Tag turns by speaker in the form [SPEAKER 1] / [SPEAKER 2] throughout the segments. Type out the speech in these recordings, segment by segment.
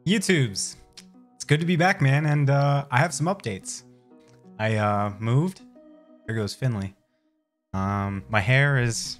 [SPEAKER 1] YouTubes, it's good to be back, man, and I have some updates. I moved. There goes Finley. My hair is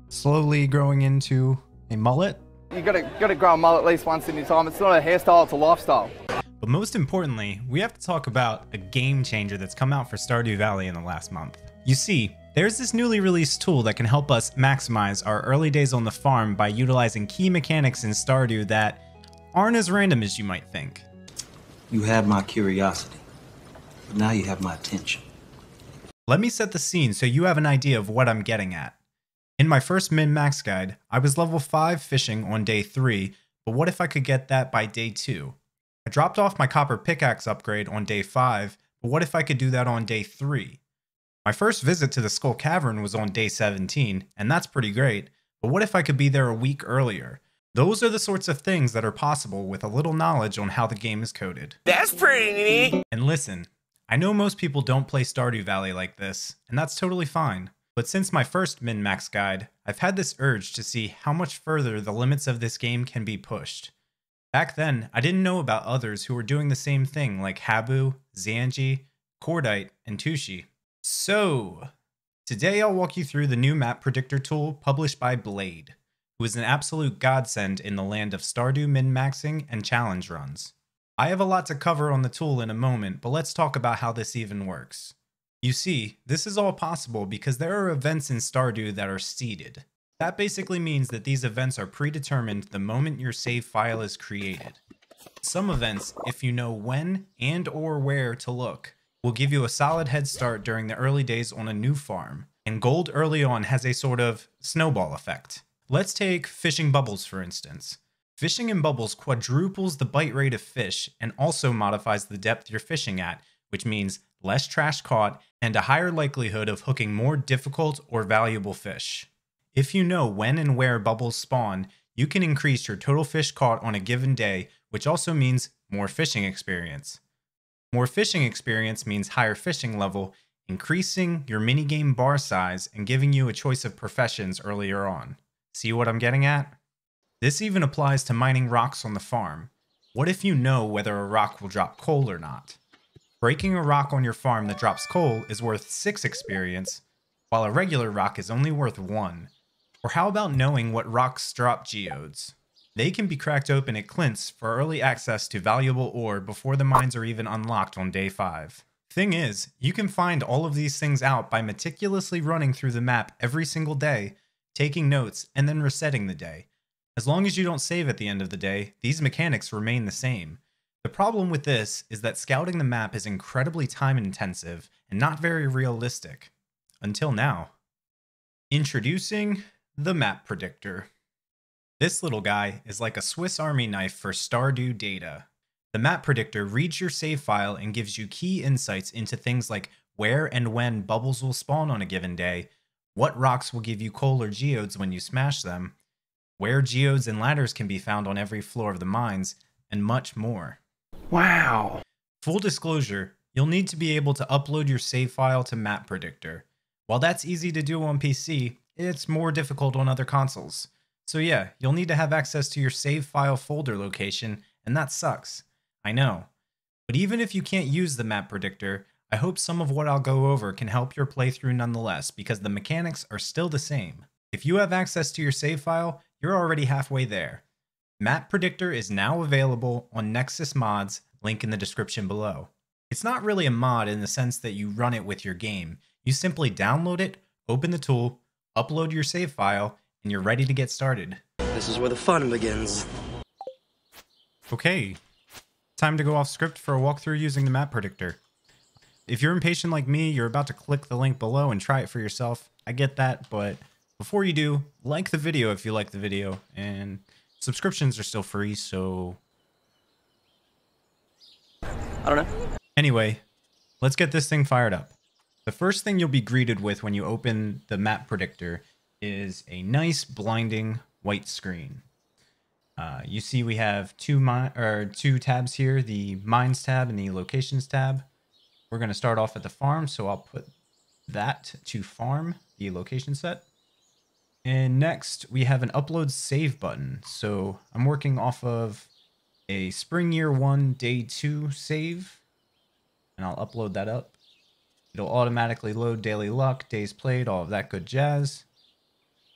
[SPEAKER 1] slowly growing into a mullet.
[SPEAKER 2] You gotta grow a mullet at least once in your time. It's not a hairstyle, it's a lifestyle.
[SPEAKER 1] But most importantly, we have to talk about a game changer that's come out for Stardew Valley in the last month. You see, there's this newly released tool that can help us maximize our early days on the farm by utilizing key mechanics in Stardew that aren't as random as you might think.
[SPEAKER 3] You had my curiosity, but now you have my attention.
[SPEAKER 1] Let me set the scene so you have an idea of what I'm getting at. In my first min-max guide, I was level 5 fishing on day 3, but what if I could get that by day 2? I dropped off my copper pickaxe upgrade on day 5, but what if I could do that on day 3? My first visit to the Skull Cavern was on day 17, and that's pretty great, but what if I could be there a week earlier? Those are the sorts of things that are possible with a little knowledge on how the game is coded.
[SPEAKER 4] That's pretty neat!
[SPEAKER 1] And listen, I know most people don't play Stardew Valley like this, and that's totally fine. But since my first min-max guide, I've had this urge to see how much further the limits of this game can be pushed. Back then, I didn't know about others who were doing the same thing like Habu, Zanji, Cordite, and Tushi. So, today I'll walk you through the new map predictor tool published by Blade, who is an absolute godsend in the land of Stardew min-maxing and challenge runs. I have a lot to cover on the tool in a moment, but let's talk about how this even works. You see, this is all possible because there are events in Stardew that are seeded. That basically means that these events are predetermined the moment your save file is created. Some events, if you know when and or where to look, will give you a solid head start during the early days on a new farm, and gold early on has a sort of snowball effect. Let's take fishing bubbles for instance. Fishing in bubbles quadruples the bite rate of fish and also modifies the depth you're fishing at, which means less trash caught and a higher likelihood of hooking more difficult or valuable fish. If you know when and where bubbles spawn, you can increase your total fish caught on a given day, which also means more fishing experience. More fishing experience means higher fishing level, increasing your minigame bar size and giving you a choice of professions earlier on. See what I'm getting at? This even applies to mining rocks on the farm. What if you know whether a rock will drop coal or not? Breaking a rock on your farm that drops coal is worth 6 experience, while a regular rock is only worth 1. Or how about knowing what rocks drop geodes? They can be cracked open at Clint's for early access to valuable ore before the mines are even unlocked on day 5. Thing is, you can find all of these things out by meticulously running through the map every single day, taking notes, and then resetting the day. As long as you don't save at the end of the day, these mechanics remain the same. The problem with this is that scouting the map is incredibly time intensive and not very realistic. Until now. Introducing the Map Predictor. This little guy is like a Swiss Army knife for Stardew data. The Map Predictor reads your save file and gives you key insights into things like where and when bubbles will spawn on a given day, what rocks will give you coal or geodes when you smash them, where geodes and ladders can be found on every floor of the mines, and much more.
[SPEAKER 2] Wow.
[SPEAKER 1] Full disclosure, you'll need to be able to upload your save file to Map Predictor. While that's easy to do on PC, it's more difficult on other consoles. So yeah, you'll need to have access to your save file folder location, and that sucks. I know. But even if you can't use the Map Predictor, I hope some of what I'll go over can help your playthrough nonetheless, because the mechanics are still the same. If you have access to your save file, you're already halfway there. Map Predictor is now available on Nexus Mods, link in the description below. It's not really a mod in the sense that you run it with your game. You simply download it, open the tool, upload your save file, and you're ready to get started.
[SPEAKER 4] This is where the fun begins.
[SPEAKER 1] Okay, time to go off script for a walkthrough using the Map Predictor. If you're impatient like me, you're about to click the link below and try it for yourself. I get that, but before you do, like the video if you like the video, and subscriptions are still free, so
[SPEAKER 4] I don't know.
[SPEAKER 1] Anyway, let's get this thing fired up. The first thing you'll be greeted with when you open the Map Predictor is a nice blinding white screen. You see we have two tabs here, the Mines tab and the Locations tab. We're going to start off at the farm, so I'll put that to farm, the location set. And next we have an upload save button. So I'm working off of a spring year 1 day 2 save, and I'll upload that up. It'll automatically load daily luck, days played, all of that good jazz.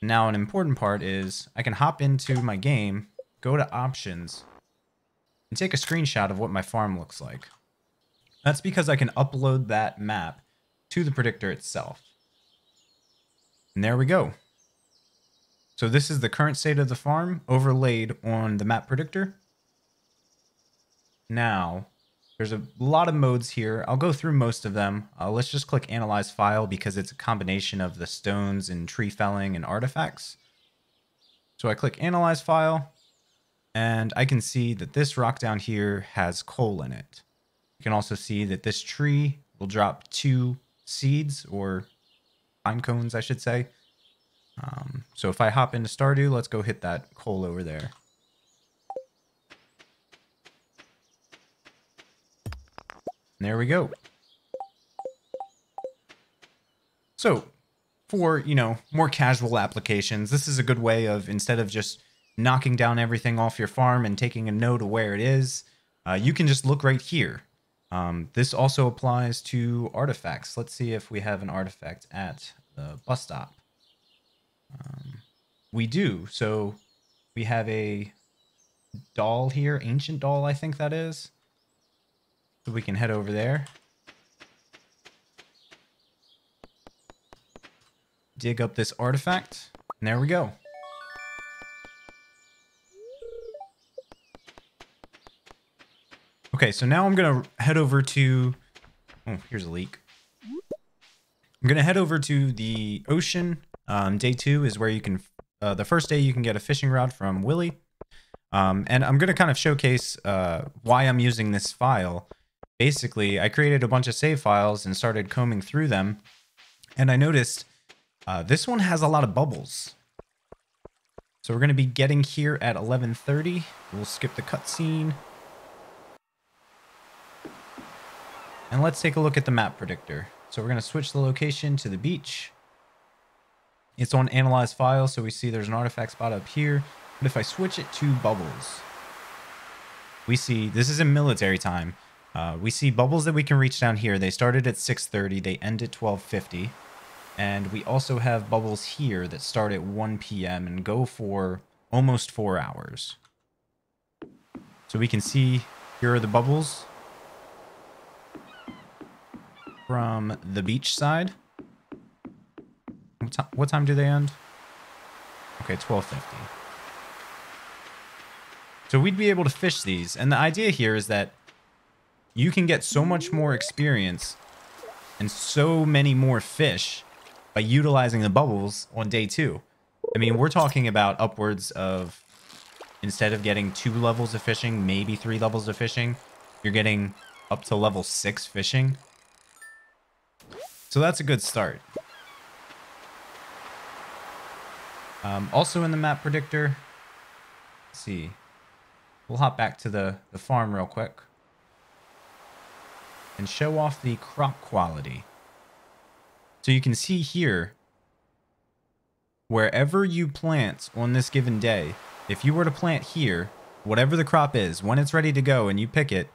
[SPEAKER 1] Now an important part is I can hop into my game, go to options, and take a screenshot of what my farm looks like. That's because I can upload that map to the predictor itself. And there we go. So this is the current state of the farm overlaid on the map predictor. Now, there's a lot of modes here. I'll go through most of them. Let's just click Analyze File because it's a combination of the stones and tree felling and artifacts. So I click Analyze File, and I can see that this rock down here has coal in it. You can also see that this tree will drop 2 seeds, or pine cones, I should say. So if I hop into Stardew, let's go hit that coal over there. And there we go. So for, more casual applications, this is a good way of, instead of just knocking down everything off your farm and taking a note of where it is, you can just look right here. This also applies to artifacts. Let's see if we have an artifact at the bus stop. We do. So we have a doll here, ancient doll, I think that is. So we can head over there. Dig up this artifact, and there we go. Okay, so now I'm going to head over to... Oh, here's a leak. I'm going to head over to the ocean. Day 2 is where you can... the first day you can get a fishing rod from Willie. And I'm going to kind of showcase why I'm using this file. Basically, I created a bunch of save files and started combing through them. And I noticed this one has a lot of bubbles. So we're going to be getting here at 11:30. We'll skip the cutscene. And let's take a look at the map predictor. So we're going to switch the location to the beach. It's on Analyze File, so we see there's an artifact spot up here. But if I switch it to bubbles, we see, this is in military time. We see bubbles that we can reach down here. They started at 6:30, they end at 12:50. And we also have bubbles here that start at 1 p.m. and go for almost 4 hours. So we can see, here are the bubbles from the beach side. What time do they end? Okay, 12:50. So we'd be able to fish these. And the idea here is that you can get so much more experience and so many more fish by utilizing the bubbles on day 2. I mean, we're talking about upwards of, instead of getting 2 levels of fishing, maybe 3 levels of fishing, you're getting up to level 6 fishing. So that's a good start. Also in the map predictor, let's see, we'll hop back to the farm real quick and show off the crop quality. So you can see here, wherever you plant on this given day, if you were to plant here, whatever the crop is, when it's ready to go and you pick it,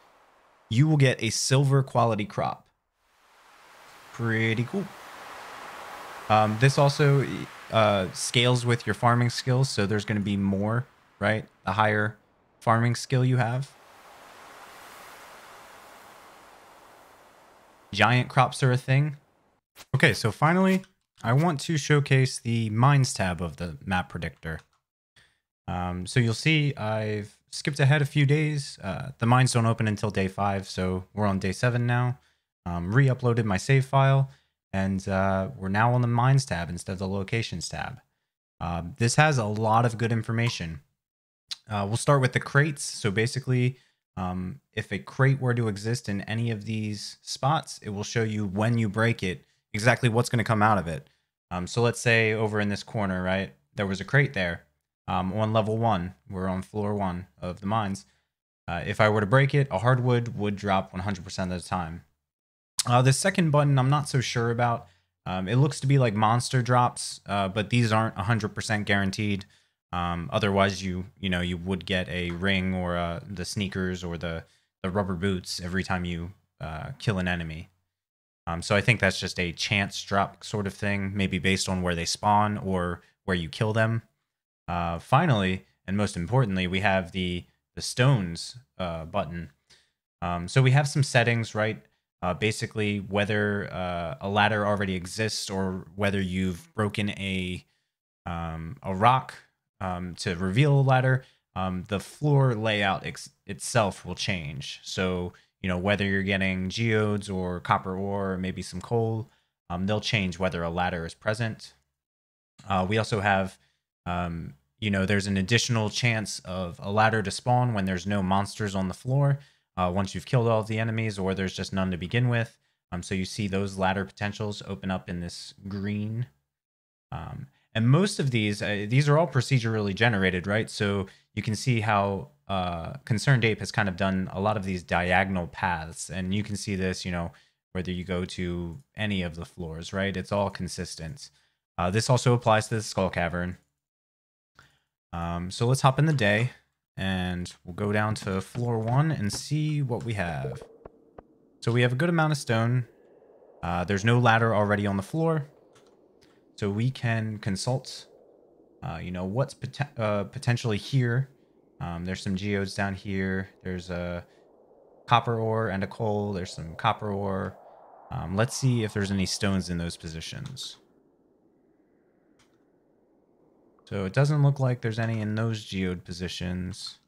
[SPEAKER 1] you will get a silver quality crop. Pretty cool. This also scales with your farming skills, so there's going to be more, right? The higher farming skill you have. Giant crops are a thing. Okay, so finally, I want to showcase the mines tab of the map predictor. So you'll see I've skipped ahead a few days. The mines don't open until day 5, so we're on day 7 now. Re-uploaded my save file, and we're now on the mines tab instead of the locations tab. This has a lot of good information. We'll start with the crates. So basically, if a crate were to exist in any of these spots, it will show you when you break it, exactly what's going to come out of it. So let's say over in this corner, right, there was a crate there on level 1. We're on floor 1 of the mines. If I were to break it, a hardwood would drop 100% of the time. The second button I'm not so sure about. It looks to be like monster drops, but these aren't 100% guaranteed. Otherwise, you would get a ring or the sneakers or the rubber boots every time you kill an enemy. So I think that's just a chance drop sort of thing, maybe based on where they spawn or where you kill them. Finally, and most importantly, we have the stones button. So we have some settings, right? Basically, whether a ladder already exists or whether you've broken a rock to reveal a ladder, the floor layout itself will change. So, whether you're getting geodes or copper ore or maybe some coal, they'll change whether a ladder is present. We also have, there's an additional chance of a ladder to spawn when there's no monsters on the floor. Once you've killed all of the enemies or there's just none to begin with. So you see those ladder potentials open up in this green. And most of these are all procedurally generated, right? So you can see how Concerned Ape has kind of done a lot of these diagonal paths. And you can see this, whether you go to any of the floors, right? It's all consistent. This also applies to the Skull Cavern. So let's hop in the day. And we'll go down to floor 1 and see what we have. So we have a good amount of stone. There's no ladder already on the floor. So we can consult, what's potentially here. There's some geodes down here. There's a copper ore and a coal. There's some copper ore. Let's see if there's any stones in those positions. So it doesn't look like there's any in those geode positions.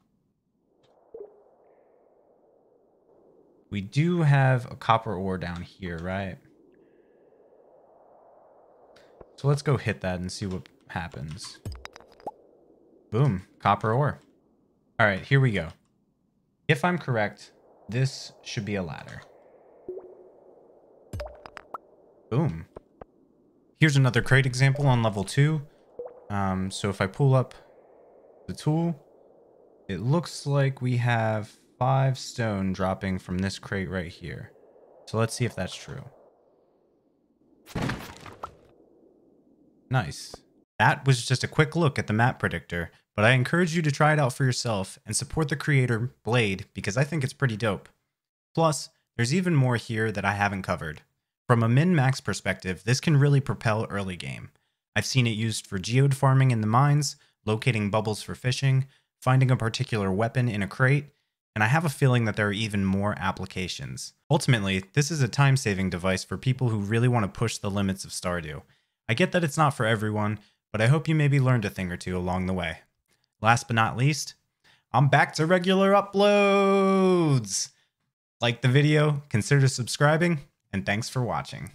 [SPEAKER 1] We do have a copper ore down here, right? So let's go hit that and see what happens. Boom, copper ore. All right, here we go. If I'm correct, this should be a ladder. Boom. Here's another crate example on level 2. So if I pull up the tool, it looks like we have 5 stone dropping from this crate right here. So let's see if that's true. Nice. That was just a quick look at the map predictor, but I encourage you to try it out for yourself and support the creator, Blade, because I think it's pretty dope. Plus, there's even more here that I haven't covered. From a min-max perspective, this can really propel early game. I've seen it used for geode farming in the mines, locating bubbles for fishing, finding a particular weapon in a crate, and I have a feeling that there are even more applications. Ultimately, this is a time-saving device for people who really want to push the limits of Stardew. I get that it's not for everyone, but I hope you maybe learned a thing or two along the way. Last but not least, I'm back to regular uploads! Like the video, consider subscribing, and thanks for watching.